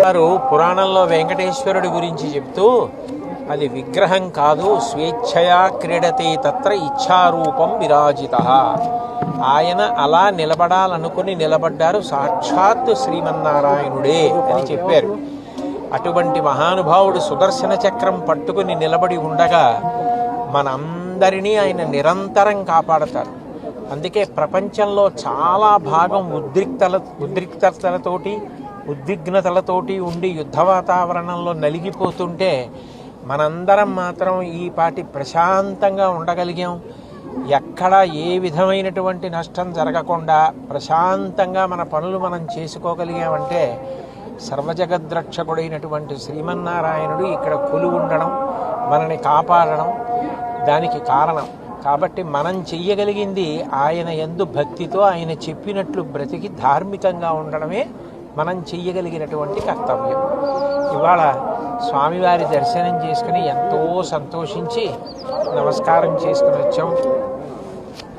వారు పురాణంలో వెంకటేశ్వరుడి గురించి చెప్తూ అది విగ్రహం కాదు, స్వేచ్ఛయా క్రీడతే తత్ర ఇచ్ఛారూపం విరాజిత. ఆయన అలా నిలబడాలనుకుని నిలబడ్డారు, సాక్షాత్ శ్రీమన్నారాయణుడే అని చెప్పారు. అటువంటి మహానుభావుడు సుదర్శన చక్రం పట్టుకుని నిలబడి ఉండగా మనందరినీ ఆయన నిరంతరం కాపాడతారు. అందుకే ప్రపంచంలో చాలా భాగం ఉద్రిక్తతలతోటి ఉద్విగ్నతలతోటి ఉండి యుద్ధ వాతావరణంలో నలిగిపోతుంటే మనందరం మాత్రం ఈ పాటి ప్రశాంతంగా ఉండగలిగాం. ఎక్కడా ఏ విధమైనటువంటి నష్టం జరగకుండా ప్రశాంతంగా మన పనులు మనం చేసుకోగలిగామంటే సర్వజగద్రక్షకుడైనటువంటి శ్రీమన్నారాయణుడు ఇక్కడ కొలువు ఉండడం, మనని కాపాడడం దానికి కారణం. కాబట్టి మనం చెయ్యగలిగింది ఆయన యందు భక్తితో ఆయన చెప్పినట్లు బ్రతికి ధార్మికంగా ఉండడమే మనం చెయ్యగలిగినటువంటి కర్తవ్యం. ఇవాళ స్వామివారి దర్శనం చేసుకుని ఎంతో సంతోషించి నమస్కారం చేసుకుని వచ్చాం.